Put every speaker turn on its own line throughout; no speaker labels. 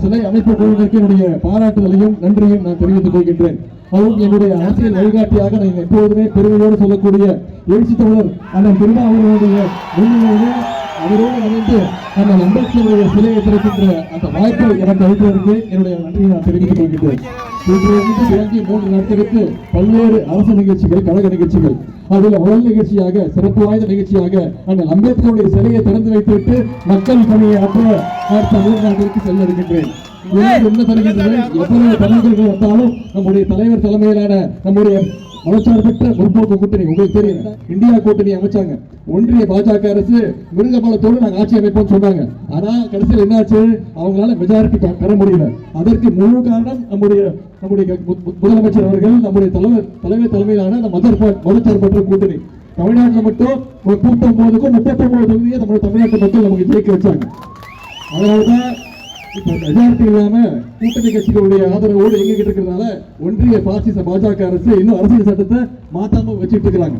சிலை அமைப்பு குழுவினருக்கு என்னுடைய பாராட்டுதலையும் நன்றியும் நான் தெரிவித்துக் கொள்கின்றேன். அதுவும் என்னுடைய அரசியல் வழிகாட்டியாக நான் எப்போதுமே பெருமையோடு சொல்லக்கூடிய எழுச்சி தமிழர் அண்ணன் திருமாவளவனுடைய முன்னிலையிலே அவரோடு இணைந்து அண்ணன் அம்பேத்கருடைய சிலையை திறக்கின்ற அந்த வாய்ப்பை எனக்கு அளிப்பதற்கு என்னுடைய நன்றியை நான் தெரிவித்துக் கொள்கின்றேன். இன்றிலிருந்து தொடங்கி 3 நாட்களுக்கு பல்வேறு அரசு நிகழ்ச்சிகள், கழக நிகழ்ச்சிகள், அதில் முதல் நிகழ்ச்சியாக சிறப்பு வாய்ந்த நிகழ்ச்சியாக அண்ணன் அம்பேத்கருடைய சிலையை திறந்து வைத்துவிட்டு மக்கள் பணியை ஆற்ற அடுத்த 3 நாட்களுக்கு செல்ல இருக்கின்றேன். என்ன தருகின்றது? எவ்வளவு தலைவர்கள் வந்தாலும் நம்முடைய தலைவர் தலைமையிலான நம்முடைய மதச்சார்பற்ற முற்போக்கு கூட்டணி, உங்களுக்கு தெரியும், இந்தியா கூட்டணி அமைச்சாங்க. ஒன்றிய பாஜக அரசு மிருகபாலத்தோடு நாங்கள் ஆட்சி அமைப்போம் சொன்னாங்க. ஆனா கடைசியில் என்னாச்சு? அவங்களால மெஜாரிட்டி பெற முடியல. அதற்கு முழு காரணம் நம்முடைய முதலமைச்சர் அவர்கள், நம்முடைய தலைவர் தலைமையிலான அந்த மதச்சார்பற்ற கூட்டணி. தமிழ்நாட்டில் மட்டும் 39க்கும் 39 தொகுதியை நம்முடைய தமிழ்நாட்டு மக்கள் நமக்கு ஜெயிக்க வச்சாங்க. அதனாலதான் இப்ப மெஜாரிட்டி இல்லாம கூட்டணி கட்சிகளுடைய ஆதரவோடு எங்கிட்டு இருக்கிறதுனால ஒன்றிய பாசிச பாஜக அரசு இன்னும் அரசியல் சட்டத்தை மாத்தாம வச்சுட்டு இருக்கிறாங்க.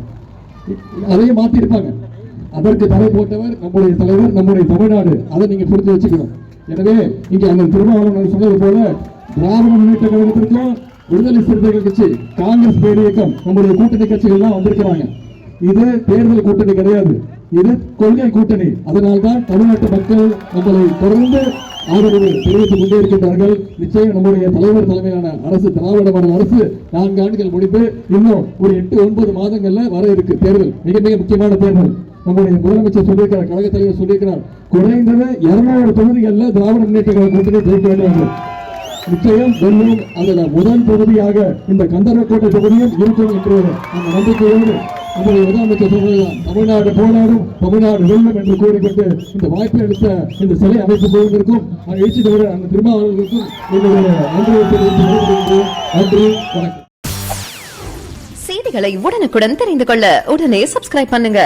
அதையும் மாத்தி இருப்பாங்க. அதற்கு தடை போட்டவர் நம்முடைய தலைவர், நம்முடைய தமிழ்நாடு. அதை நீங்க புரிஞ்சு வச்சுக்கணும். எனவே இங்க அந்த திருமாவளவன் சொன்னது போல திராவிட முன்னேற்ற கழகத்திற்கும் விடுதலை சிறுத்தைகள் கட்சி, காங்கிரஸ் பேர் இயக்கம், நம்முடைய கூட்டணி கட்சிகள் தான் வந்திருக்கிறாங்க. இது தேர்தல் கூட்டணி கிடையாது, இது கொள்கை கூட்டணி. அதனால்தான் தமிழ்நாட்டு மக்கள் நம்மளை தொடர்ந்து ஆதரவு தெரிவித்துக் கொண்டே இருக்கின்றார்கள். நிச்சயம் நம்முடைய தலைவர் தலைமையிலான அரசு, திராவிட மாடல் அரசு 4 ஆண்டுகள் முடிந்து இன்னும் ஒரு 8-9 மாதங்கள்ல வர இருக்கு தேர்தல். மிக மிக முக்கியமான தேர்தல். நம்முடைய முதலமைச்சர் சொல்லியிருக்கிறார், கழக தலைவர் சொல்லியிருக்கிறார், குறைந்தது 200 தொகுதிகளில் திராவிட முன்னேற்ற கழக கூட்டணி ஜெயிக்க வேண்டும். நிச்சயம் வெல்லும். அதுல முதல் தொகுதியாக இந்த கந்தரக்கோட்டை தொகுதியும் இருக்கும் என்று அந்த நம்பிக்கையோடு நம்முடைய முதலமைச்சர் சொல்கிறார், தமிழ்நாடு போராடும், தமிழ்நாடு வெல்லும் என்று கூறிக்கொண்டு இந்த வாய்ப்பை அளித்த இந்த சிலை அமைப்பு குழுவினருக்கும் எழுச்சி தமிழர் அந்த திருமாவளவனுக்கும் என்னுடைய நன்றியை தெரிவித்து நன்றி, வணக்கம்.
செய்திகளை உடனுக்குடன் தெரிந்து கொள்ள உடனே சப்ஸ்கிரைப் பண்ணுங்க.